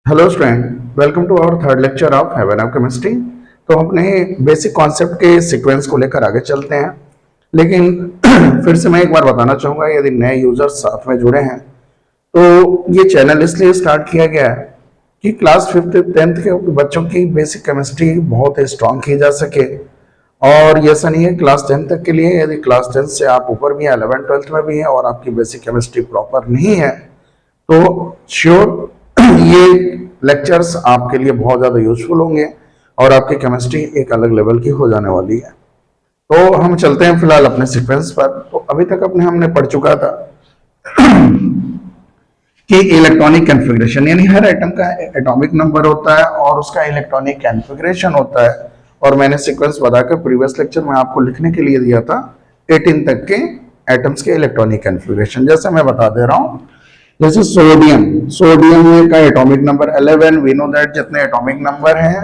Hello student, welcome to our third lecture of heaven of chemistry. तो अपने basic concept के sequence को लेकर आगे चलते हैं, लेकिन फिर से मैं एक बार बताना चाहूँगा, यदि नए यूजर्स साथ में जुड़े हैं तो ये चैनल इसलिए स्टार्ट किया गया है कि क्लास 5th 10th के बच्चों की बेसिक केमिस्ट्री बहुत स्ट्रांग की जा सके। और ये ऐसा नहीं है क्लास 10 तक के लिए, यदि क्लास 10 से आप ऊपर भी हैं, 11 12th में भी हैं और आपकी बेसिक केमिस्ट्री प्रॉपर नहीं है तो श्योर ये लेक्चर्स आपके लिए बहुत ज़्यादा यूजफुल होंगे और आपकी केमिस्ट्री एक अलग लेवल की हो जाने वाली है। तो हम चलते हैं फिलहाल अपने सीक्वेंस पर। तो अभी तक हमने पढ़ चुका था कि इलेक्ट्रॉनिक कॉन्फ़िगरेशन यानी हर एटम का एटॉमिक नंबर होता है और उसका इलेक्ट्रॉनिक कॉन्फ़िगरेशन होता है। और मैंने सीक्वेंस बताकर प्रीवियस लेक्चर में आपको लिखने के लिए दिया था 18 तक के एटम्स के इलेक्ट्रॉनिक कॉन्फ़िगरेशन। जैसे मैं बता दे रहा हूँ, जैसे सोडियम का atomic number 11। We know that जितने एटॉमिक नंबर हैं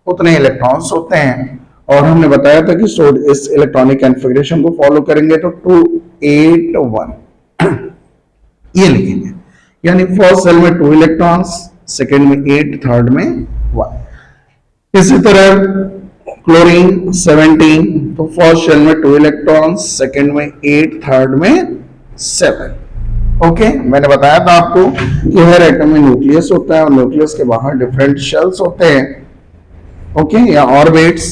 उतने इलेक्ट्रॉन्स होते हैं। और हमने बताया था कि इस इलेक्ट्रॉनिक कॉन्फ़िगरेशन को फॉलो करेंगे तो 281 ये लिखेंगे, यानी फर्स्ट सेल में 2 इलेक्ट्रॉन्स, सेकेंड में 8, थर्ड में 1। इसी तरह क्लोरीन 17, तो फर्स्ट सेल में 2 इलेक्ट्रॉन्स, सेकेंड में 8, थर्ड में 7। ओके, मैंने बताया था आपको कि हर एटम में न्यूक्लियस होता है और न्यूक्लियस के बाहर डिफरेंट शेल्स होते हैं, ओके, या ऑर्बिट्स,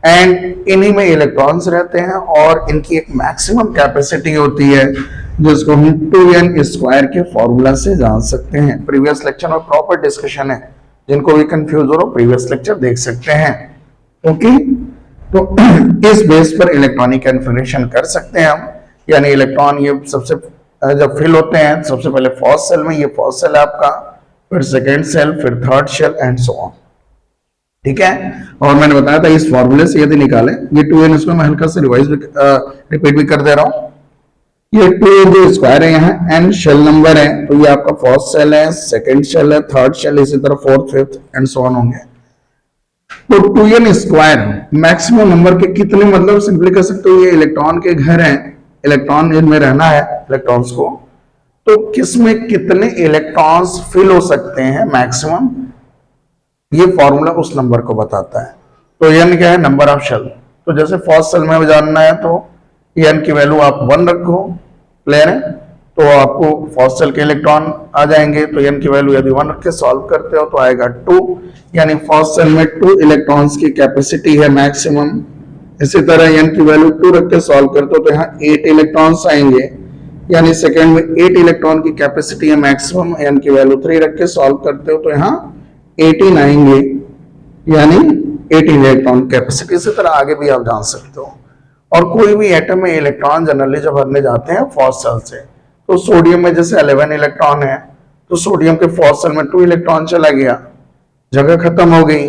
एंड इन्हीं में इलेक्ट्रॉन्स रहते हैं और इनकी एक मैक्सिमम कैपेसिटी होती है जिसको हम 2n² के फॉर्मूला से जान सकते हैं। प्रीवियस लेक्चर में प्रॉपर डिस्कशन है, जिनको भी कंफ्यूज हो रहा हो प्रीवियस लेक्चर देख सकते हैं। ओके, तो इस बेस पर इलेक्ट्रॉनिक कॉन्फ़िगरेशन कर सकते हैं हम, यानी इलेक्ट्रॉन ये सबसे जब फिल होते हैं सबसे पहले फर्स्ट सेल में, ये फर्स्ट सेल है आपका, फिर सेकेंड सेल, फिर third cell and so on. ठीक है, और मैंने बताया था इस फॉर्मूले से यदि निकालें, ये 2n, इसको मैं हल्का से रिपीट भी कर दे रहा हूं। ये 2 स्क्वायर है, यहाँ n शेल नंबर है, तो ये आपका फर्स्ट सेल है, सेकेंड सेल है, थर्ड सेल, इसी तरह fourth, fifth and so on होंगे। तो 2n² मैक्सिमम नंबर के कितने, मतलब सिंपली कह सकते हो ये इलेक्ट्रॉन के घर हैं, इलेक्ट्रॉन इनमें रहना है इलेक्ट्रॉन्स को, तो किसमें कितने इलेक्ट्रॉन्स फिल हो सकते हैं मैक्सिमम, ये फॉर्मूला उस नंबर को बताता है। तो n क्या है, नंबर ऑफ शेल। तो जैसे फर्स्ट सेल में जानना है तो n की वैल्यू आप 1 रखो, क्लियर है, तो आपको फर्स्ट सेल के इलेक्ट्रॉन आ जाएंगे। तो n की वैल्यू यदि 1 रख के सॉल्व करते हो तो आएगा 2, यानी फर्स्ट सेल में 2 इलेक्ट्रॉन्स की कैपेसिटी है मैक्सिमम। इसी तरह n की वैल्यू 2 रख के सॉल्व करते हो तो यहाँ 8 इलेक्ट्रॉन्स आएंगे, यानी सेकेंड में 8 इलेक्ट्रॉन की कैपेसिटी है मैक्सिमम। n की वैल्यू 3 रख के सॉल्व करते हो तो यहाँ 18 आएंगे, यानी 18 इलेक्ट्रॉन कैपेसिटी। इसी तरह आगे भी आप जान सकते हो। और कोई भी एटम में इलेक्ट्रॉन जनरली जब भरने जाते हैं फर्स्ट सेल से, तो सोडियम में जैसे 11 इलेक्ट्रॉन है तो सोडियम के फर्स्ट सेल में 2 इलेक्ट्रॉन चला गया, जगह खत्म हो गई।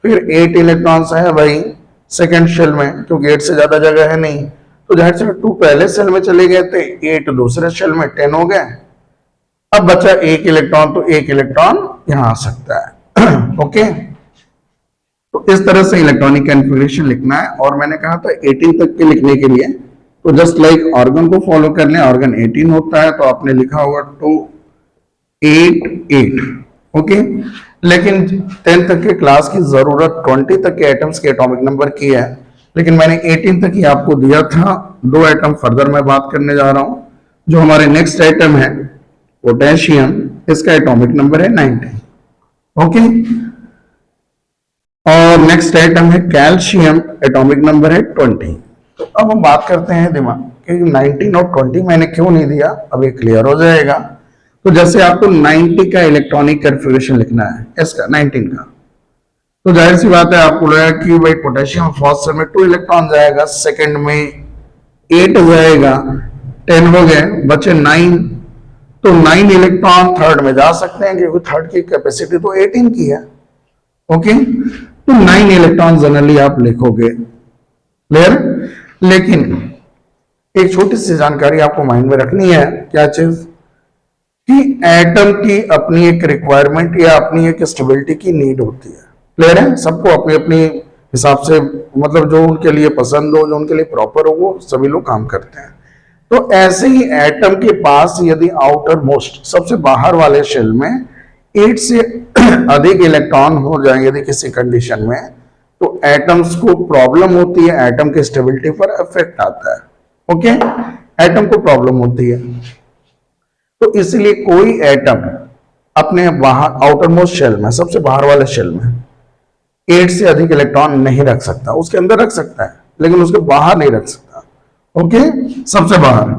फिर 8 इलेक्ट्रॉन्स है भाई सेकेंड सेल में, क्योंकि 8 से ज्यादा जगह है नहीं, तो जाहिर से 2 पहले सेल में चले गए थे, 8 दूसरे सेल में, 10 हो गए। अब बचा 1 इलेक्ट्रॉन, तो 1 इलेक्ट्रॉन यहां आ सकता है। ओके, तो इस तरह से इलेक्ट्रॉनिक कॉन्फ़िगरेशन लिखना है। और मैंने कहा था 18 तक के लिखने के लिए तो जस्ट लाइक ऑर्गन को फॉलो कर लें, ऑर्गन 18 होता है तो आपने लिखा होगा 2 8 8। ओके, लेकिन 10 तक के क्लास की जरूरत 20 तक के एटम्स के एटॉमिक नंबर की है, लेकिन मैंने 18 तक ही आपको दिया था। 2 एटम फर्दर मैं बात करने जा रहा हूं। जो हमारे नेक्स्ट एटम है पोटेशियम, इसका एटॉमिक नंबर है 19। ओके, और नेक्स्ट एटम है कैल्शियम, एटॉमिक नंबर है 20। तो अब हम बात करते हैं दिमाग कि 19 और 20 मैंने क्यों नहीं दिया, अब ये क्लियर हो जाएगा। तो जैसे आपको 90 का इलेक्ट्रॉनिक कॉन्फ़िगरेशन लिखना है, इसका 19 का, तो जाहिर सी बात है आपको लगा कि भाई पोटेशियम फर्स्ट सेल में 2 इलेक्ट्रॉन जाएगा, सेकंड में 8 जाएगा, 10 हो गए, बचे 9। तो 9 इलेक्ट्रॉन थर्ड में जा सकते हैं क्योंकि थर्ड की कैपेसिटी तो 18 की है। ओके, तो 9 इलेक्ट्रॉन जनरली आप लिखोगे, क्लियर। लेकिन एक छोटी सी जानकारी आपको माइंड में रखनी है, क्या चीज, कि एटम की अपनी एक रिक्वायरमेंट या अपनी एक स्टेबिलिटी की नीड होती है, क्लियर है। सबको अपनी अपनी हिसाब से, मतलब जो उनके लिए पसंद हो, जो उनके लिए प्रॉपर हो, वो सभी लोग काम करते हैं। तो ऐसे ही एटम के पास यदि आउटर मोस्ट सबसे बाहर वाले शेल में 8 से अधिक इलेक्ट्रॉन हो जाए यदि किसी कंडीशन में, तो एटम्स को प्रॉब्लम होती है, एटम के स्टेबिलिटी पर इफेक्ट आता है। ओके, एटम को प्रॉब्लम होती है। तो इसलिए कोई एटम अपने बाहर आउटर मोस्ट शेल में, सबसे बाहर वाले शेल में 8 से अधिक इलेक्ट्रॉन नहीं रख सकता। उसके अंदर रख सकता है लेकिन उसके बाहर नहीं रख सकता। ओके, सबसे बाहर।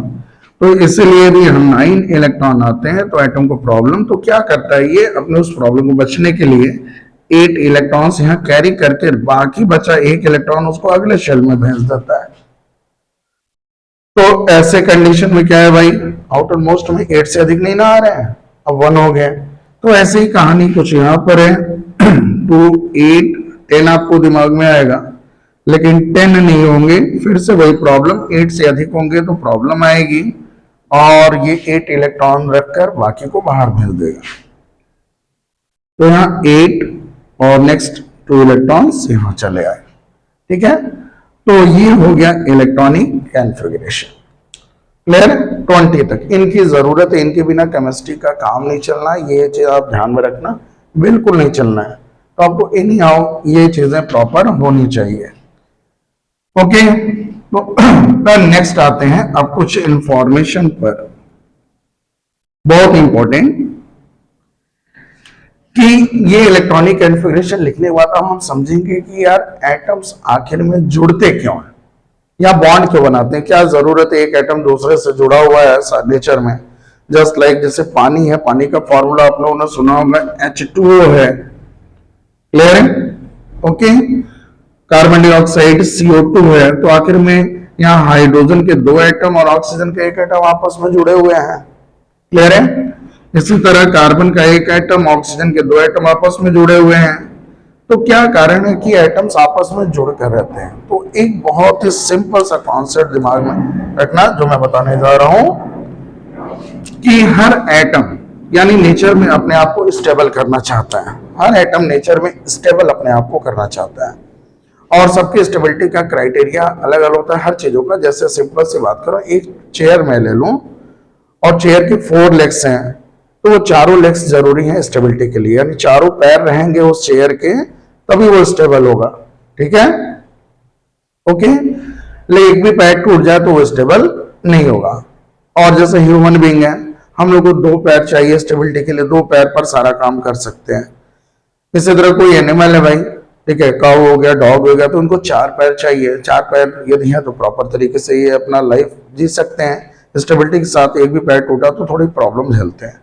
तो इसलिए यदि 9 इलेक्ट्रॉन आते हैं तो एटम को प्रॉब्लम, तो क्या करता है ये, अपने उस प्रॉब्लम को बचने के लिए 8 इलेक्ट्रॉन्स यहां कैरी करके बाकी बचा 1 इलेक्ट्रॉन उसको अगले शेल में भेज देता है। तो ऐसे कंडीशन में क्या है भाई, आउटर मोस्ट में 8 से अधिक नहीं ना आ रहे हैं, अब 1 हो गए। तो ऐसे ही कहानी कुछ यहां पर है। 2, 8, 10 आपको दिमाग में आएगा, लेकिन 10 नहीं होंगे, फिर से वही प्रॉब्लम, 8 से अधिक होंगे तो प्रॉब्लम आएगी और ये 8 इलेक्ट्रॉन रखकर बाकी को बाहर भेज देगा। तो यहाँ 8 और नेक्स्ट 2 इलेक्ट्रॉन्स यहां चले आए। ठीक है, तो ये हो गया इलेक्ट्रॉनिक कॉन्फ़िगरेशन। क्लियर? 20 तक इनकी जरूरत है, इनके बिना केमिस्ट्री का काम नहीं चलना, ये चीज आप ध्यान में रखना, बिल्कुल नहीं चलना है। तो आपको एनी हाउ ये चीजें प्रॉपर होनी चाहिए। ओके, तो नेक्स्ट आते हैं अब कुछ इंफॉर्मेशन पर, बहुत इंपॉर्टेंट, कि ये इलेक्ट्रॉनिक कॉन्फ़िगरेशन लिखने के बाद हम समझेंगे कि यार एटम्स आखिर में जुड़ते क्यों हैं या बॉन्ड क्यों बनाते हैं, क्या जरूरत है एक एटम दूसरे से जुड़ा हुआ है नेचर में। जस्ट लाइक जैसे पानी है, पानी का फॉर्मूला आप लोगों ने सुना होगा H2O है। क्लियर है? ओके, कार्बन डाइऑक्साइड CO2 है। तो आखिर में यहाँ हाइड्रोजन के 2 एटम और ऑक्सीजन के 1 एटम आपस में जुड़े हुए हैं। क्लियर है? इसी तरह कार्बन का 1 एटम, ऑक्सीजन के 2 एटम आपस में जुड़े हुए हैं। तो क्या कारण है कि एटम्स आपस में जुड़कर रहते हैं? तो एक बहुत ही सिंपल सा कॉन्सेप्ट दिमाग में रखना जो मैं बताने जा रहा हूं, कि हर एटम यानी नेचर में अपने आप को स्टेबल करना चाहता है। हर एटम नेचर में स्टेबल अपने आप को करना चाहता है, और सबकी स्टेबिलिटी का क्राइटेरिया अलग अलग होता है हर चीजों का। जैसे सिंपल सी बात करो, एक चेयर में ले लूं और चेयर की 4 लेग्स हैं, तो वो चारों लेग्स जरूरी हैं स्टेबिलिटी के लिए, यानी चारों पैर रहेंगे उस चेयर के तभी वो स्टेबल होगा। ठीक है? ओके, लेकिन एक भी पैर टूट जाए तो वो स्टेबल नहीं होगा। और जैसे ह्यूमन बीइंग है, हम लोग को 2 पैर चाहिए स्टेबिलिटी के लिए, 2 पैर पर सारा काम कर सकते हैं। इसी तरह कोई एनिमल है भाई, ठीक है, काऊ हो गया, डॉग हो गया, तो उनको 4 पैर चाहिए। 4 पैर यदि है तो प्रॉपर तरीके से ये अपना लाइफ जी सकते हैं स्टेबिलिटी के साथ। एक भी पैर टूटा तो थोड़ी प्रॉब्लम झेलते हैं।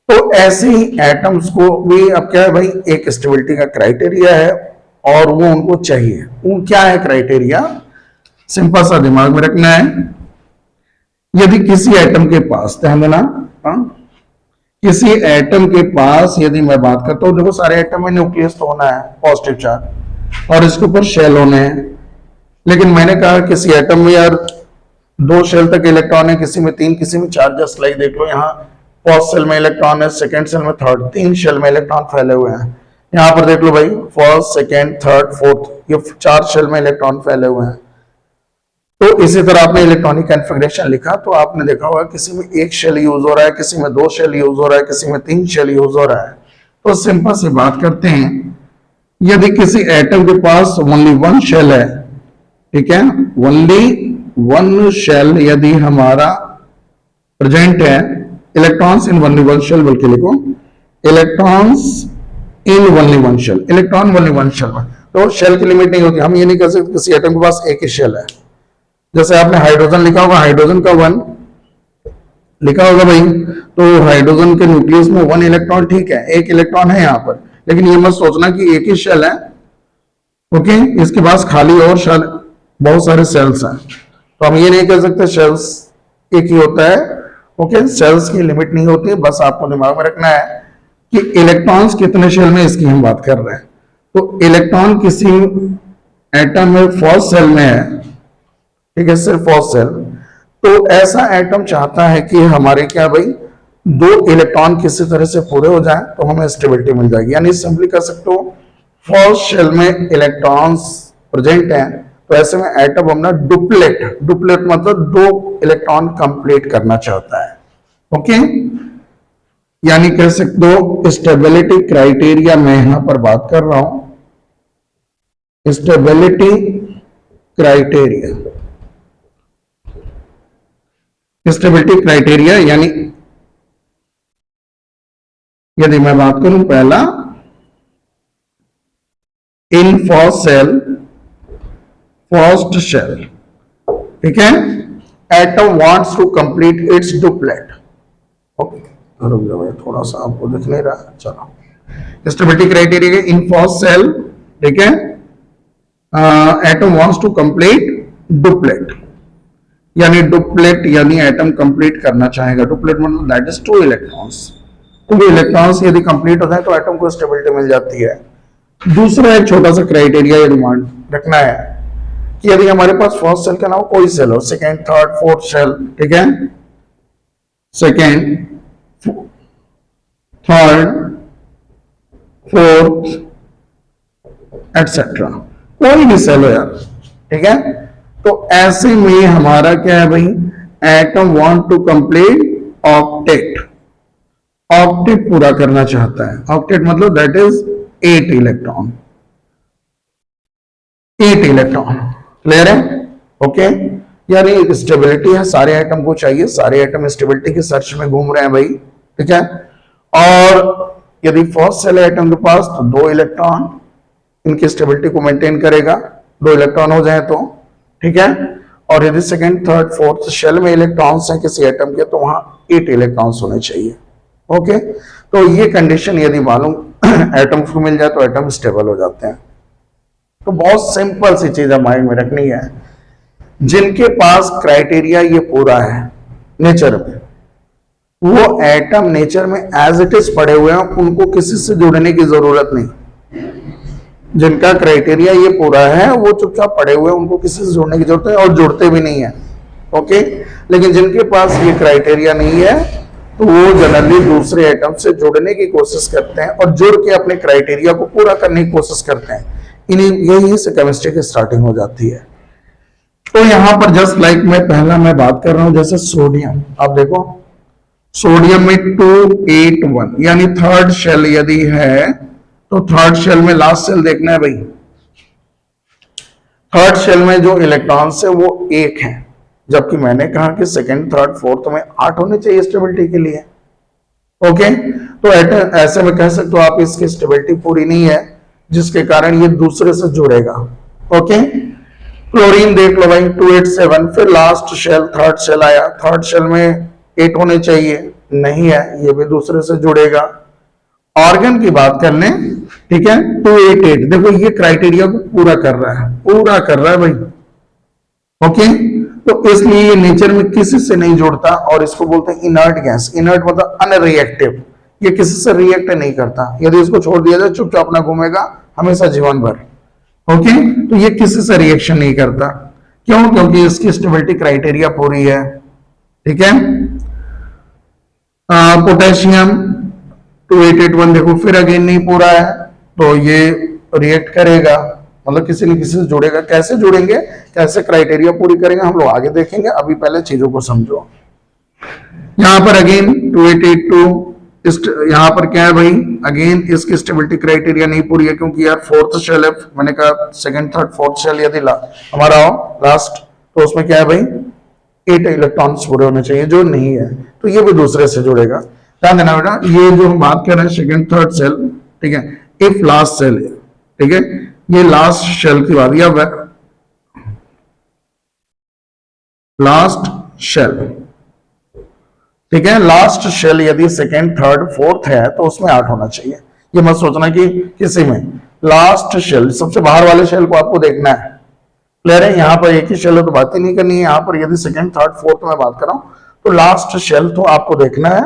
तो ऐसे ही एटम्स को भी अब क्या है भाई, एक स्टेबिलिटी का क्राइटेरिया है और वो उनको चाहिए। वो क्या है क्राइटेरिया, सिंपल सा दिमाग में रखना है। यदि किसी एटम के पास, ध्यान देना, किसी एटम के पास यदि मैं बात करता हूं, देखो सारे एटम में न्यूक्लियस तो होना है, पॉजिटिव चार्ज, और इसके ऊपर शेल होने हैं। लेकिन मैंने कहा किसी एटम में यार 2 शेल तक इलेक्ट्रॉन है, किसी में 3, किसी में 4। जस्ट लाइक देख लो, यहाँ फर्स्ट सेल में इलेक्ट्रॉन है, सेकंड सेल में थर्ड, 3 शेल में इलेक्ट्रॉन फैले हुए हैं। यहाँ पर देख लो भाई, फर्स्ट, सेकंड, थर्ड, फोर्थ, ये 4 शेल में इलेक्ट्रॉन फैले हुए हैं। तो इसी तरह आपने इलेक्ट्रॉनिक कॉन्फ़िगरेशन लिखा तो आपने देखा होगा किसी में 1 शेल यूज हो रहा है, किसी में 2 शेल यूज हो रहा है, किसी में 3 शेल यूज हो रहा है। तो सिंपल सी बात करते हैं, यदि किसी एटम के पास ओनली 1 शेल है, ठीक है, ओनली 1 शेल यदि हमारा प्रेजेंट है, इलेक्ट्रॉन्स इन ओनली 1 शेल, बल्कि लिखो electrons in only 1 shell, electron only 1 shell में। तो शेल की लिमिट नहीं होती, हम ये नहीं कह सकते किसी एटम के पास 1 ही शेल है। जैसे आपने हाइड्रोजन लिखा होगा, हाइड्रोजन का 1 लिखा होगा भाई, तो हाइड्रोजन के न्यूक्लियस में 1 इलेक्ट्रॉन, ठीक है, 1 इलेक्ट्रॉन है यहाँ पर, लेकिन ये मत सोचना कि 1 ही शेल है। ओके, इसके पास खाली और शेल, बहुत सारे सेल्स हैं, तो हम ये नहीं कह सकते शेल्स 1 ही होता है। ओके, सेल्स की लिमिट नहीं होती, बस आपको दिमाग में रखना है कि इलेक्ट्रॉन्स कितने शेल में, इसकी हम बात कर रहे हैं। तो इलेक्ट्रॉन किसी एटम में फर्स्ट सेल में है, ठीक है, सिर्फ फर्स्ट सेल, तो ऐसा एटम चाहता है कि हमारे क्या भाई 2 इलेक्ट्रॉन किसी तरह से पूरे हो जाएं तो हमें स्टेबिलिटी मिल जाएगी। यानी सिंपली कर सकते हो, फर्स्ट शेल में इलेक्ट्रॉन्स प्रेजेंट हैं, तो ऐसे में एटम अपना डुप्लेट मतलब 2 इलेक्ट्रॉन कंप्लीट करना चाहता है। ओके, यानी कह सकते हो स्टेबिलिटी क्राइटेरिया मैं यहां पर बात कर रहा हूं, स्टेबिलिटी क्राइटेरिया, स्टेबिलिटी क्राइटेरिया यानी यदि मैं बात करूं पहला इन फर्स्ट शेल, ठीक है, atom wants to complete its duplet. Okay, रुक जाओ थोड़ा सा आपको दिख नहीं रहा, चलो stability criteria in first cell, ठीक है, atom wants to complete duplet, यानी डुप्लेट यानी एटम कंप्लीट करना चाहेगा। डुप्लेट मतलब दैट इज 2 इलेक्ट्रॉन्स, 2 इलेक्ट्रॉन्स यदि कंप्लीट हो जाए तो एटम को स्टेबिलिटी मिल जाती है। दूसरा एक छोटा सा क्राइटेरिया ये डिमांड रखना है कि यदि हमारे पास फर्स्ट सेल के अलावा कोई सेल हो, सेकेंड, थर्ड, फोर्थ सेल, ठीक है, सेकेंड, थर्ड, फोर्थ एटसेट्रा, कोई भी सेल हो यार, ठीक है, तो ऐसे में हमारा क्या है भाई, atom want to complete octet, octet पूरा करना चाहता है। ऑक्टेट मतलब that is 8 electron, 8 electron, clear है? ओके, यानी स्टेबिलिटी है, सारे एटम को चाहिए, सारे एटम स्टेबिलिटी के सर्च में घूम रहे हैं भाई, ठीक है। और यदि फर्स्ट सेल एटम के पास तो 2 इलेक्ट्रॉन इनकी स्टेबिलिटी को मेंटेन करेगा, 2 इलेक्ट्रॉन हो जाए तो, ठीक है। और यदि सेकंड, थर्ड, फोर्थ शेल में इलेक्ट्रॉन्स हैं किसी एटम के तो वहां 8 इलेक्ट्रॉन्स होने चाहिए। ओके, तो ये कंडीशन यदि मालूम एटम्स को मिल जाए तो एटम स्टेबल हो जाते हैं। तो बहुत सिंपल सी चीज माइंड में रखनी है, जिनके पास क्राइटेरिया ये पूरा है नेचर में, वो एटम नेचर में एज इट इज पड़े हुए हैं, उनको किसी से जुड़ने की जरूरत नहीं। जिनका क्राइटेरिया ये पूरा है वो चुपचाप पड़े हुए हैं, उनको किसी से जुड़ने की जरूरत है और जुड़ते भी नहीं है। ओके, लेकिन जिनके पास ये क्राइटेरिया नहीं है तो वो जनरली दूसरे एटम से जुड़ने की कोशिश करते हैं और जुड़ के अपने क्राइटेरिया को पूरा करने की कोशिश करते हैं। इन्हीं यही से केमिस्ट्री की स्टार्टिंग हो जाती है। तो यहां पर जस्ट लाइक मैं बात कर रहा हूं, जैसे सोडियम, आप देखो सोडियम में 281 यानी थर्ड शेल यदि है तो थर्ड शेल में लास्ट शेल देखना है भाई, थर्ड शेल में जो इलेक्ट्रॉन्स है वो 1 है, जबकि मैंने कहा कि सेकंड, थर्ड, फोर्थ में 8 होने चाहिए स्टेबिलिटी के लिए। ओके, तो ऐसे में कह सकते हो आप इसकी स्टेबिलिटी पूरी नहीं है, जिसके कारण ये दूसरे से जुड़ेगा। ओके, क्लोरीन देख लो भाई 287, फिर लास्ट शेल थर्ड शेल आया, थर्ड शेल में 8 होने चाहिए, नहीं है, ये भी दूसरे से जुड़ेगा। ऑर्गन की बात कर लें, ठीक है, 288, देखो ये क्राइटेरिया को पूरा कर रहा है भाई। ओके, तो इसलिए ये नेचर में किसी से नहीं जुड़ता और इसको बोलते हैं इनर्ट गैस। इनर्ट मतलब अनरिएक्टिव, ये किसी से रिएक्ट नहीं करता, यदि इसको छोड़ दिया जाए चुपचाप अपना घूमेगा हमेशा जीवन भर। ओके, तो ये किसी से रिएक्शन नहीं करता, क्यों? क्योंकि इसकी स्टेबिलिटी क्राइटेरिया पूरी है, ठीक है। पोटेशियम 2881 देखो फिर अगेन नहीं पूरा है, तो ये रिएक्ट करेगा, मतलब किसी न किसी से जुड़ेगा। कैसे जुड़ेंगे, कैसे क्राइटेरिया पूरी करेंगे हम लोग आगे देखेंगे, अभी पहले चीजों को समझो। यहां पर अगेन 2882, यहां पर क्या है भाई, अगेन इसकी स्टेबिलिटी क्राइटेरिया नहीं पूरी है, क्योंकि यार फोर्थ शेल है, मैंने कहा सेकंड, थर्ड, फोर्थ शेल यदि हमारा लास्ट, तो उसमें क्या है भाई 8 इलेक्ट्रॉन्स पूरे होने चाहिए, जो नहीं है, तो ये भी दूसरे से जुड़ेगा। ध्यान देना बेटा, ये जो हम बात कर रहे हैं सेकंड, थर्ड शेल, ठीक है, इफ लास्ट शेल है, ठीक है, ये लास्ट शेल की बात, या लास्ट शेल, ठीक है, लास्ट शेल यदि सेकेंड, थर्ड, फोर्थ है तो उसमें 8 होना चाहिए। ये मत सोचना कि किसी में, लास्ट शेल सबसे बाहर वाले शेल को आपको देखना है। क्लियर है? यहाँ पर एक ही शेल है तो बात ही नहीं करनी है। यहाँ पर यदि सेकेंड, थर्ड, फोर्थ में बात कर रहा हूं तो लास्ट शेल तो आपको देखना है,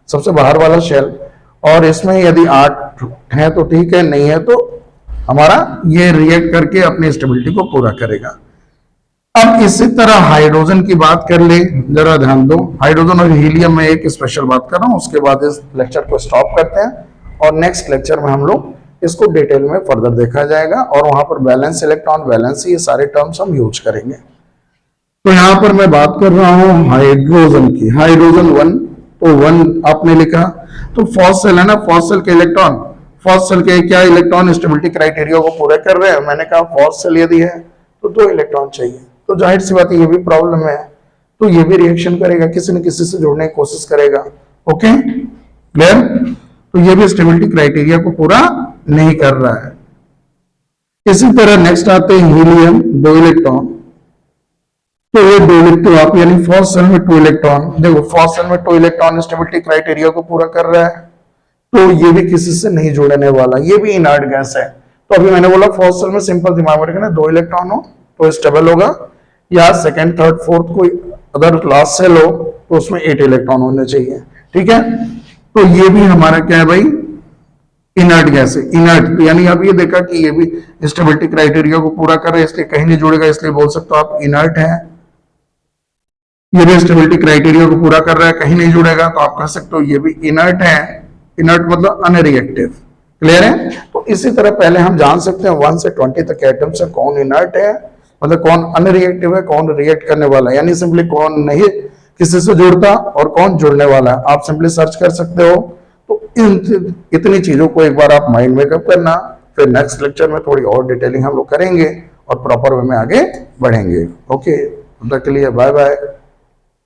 सबसे बाहर वाला शेल, और इसमें यदि 8 है तो ठीक है, नहीं है तो हमारा ये रिएक्ट करके अपनी स्टेबिलिटी को पूरा करेगा। अब इसी तरह हाइड्रोजन की बात कर ले, जरा ध्यान दो, हाइड्रोजन और हीलियम में एक स्पेशल बात कर रहा हूं, उसके बाद इस लेक्चर को स्टॉप करते हैं और नेक्स्ट लेक्चर में हम लोग इसको डिटेल में फर्दर देखा जाएगा और वहां पर बैलेंस इलेक्ट्रॉन, वैलेंस, ये सारे टर्म्स हम यूज करेंगे। तो यहां पर मैं बात कर रहा हूं हाइड्रोजन की, हाइड्रोजन 1, तो 1 आपने लिखा। तो फर्स्ट सेल है ना, फर्स्ट सेल के इलेक्ट्रॉन, फर्स्ट सेल के क्या इलेक्ट्रॉन स्टेबिलिटी क्राइटेरिया को पूरा कर रहे हैं। मैंने कहा फर्स्ट सेल यदि है तो 2 इलेक्ट्रॉन चाहिए, तो जाहिर सी बात है ये भी प्रॉब्लम है, तो ये भी रिएक्शन करेगा, किसी न किसी से जोड़ने की कोशिश करेगा। Okay clear? तो ये भी स्टेबिलिटी क्राइटेरिया को पूरा नहीं कर रहा है। इसी तरह नेक्स्ट आते हैं हीलियम, 2 इलेक्ट्रॉन। तो ये 2 लिखते हो आप, यानी फर्स्ट सेल में 2 इलेक्ट्रॉन। देखो फर्स्ट सेल में 2 इलेक्ट्रॉन स्टेबिलिटी क्राइटेरिया को पूरा कर रहा है, तो ये भी किसी से नहीं जुड़ने वाला, ये भी इनर्ट गैस है। तो अभी मैंने बोला फर्स्ट सेल में सिंपल दिमाग में रखना 2 इलेक्ट्रॉन हो तो स्टेबल होगा, या सेकंड थर्ड फोर्थ कोई अगर लास्ट सेल हो तो उसमें 8 इलेक्ट्रॉन होने चाहिए। ठीक है, तो ये भी हमारा क्या है भाई, इनर्ट गैस है। इनर्ट यानी आप ये देखा कि ये भी स्टेबिलिटी क्राइटेरिया को पूरा कर रहे हैं, इसलिए कहीं नहीं जुड़ेगा, इसलिए बोल सकते हो आप इनर्ट है। ये भी स्टेबिलिटी क्राइटेरिया को पूरा कर रहा है, कहीं नहीं जुड़ेगा, तो आप कह सकते हो ये भी इनर्ट है। इनर्ट मतलब अनरिएक्टिव। क्लियर है? तो इसी तरह पहले हम जान सकते हैं 1 से 20 तक एटम से कौन इनर्ट है, मतलब कौन अनरिएक्टिव है, कौन रिएक्ट करने वाला है, यानी सिंपली कौन नहीं किसी से जुड़ता और कौन जुड़ने वाला है। आप सिंपली सर्च कर सकते हो। तो इतनी चीजों को एक बार आप माइंड में कब करना, फिर नेक्स्ट लेक्चर में थोड़ी और डिटेलिंग हम लोग करेंगे और प्रॉपर वे में आगे बढ़ेंगे। ओके, तब तक के लिए बाय बाय।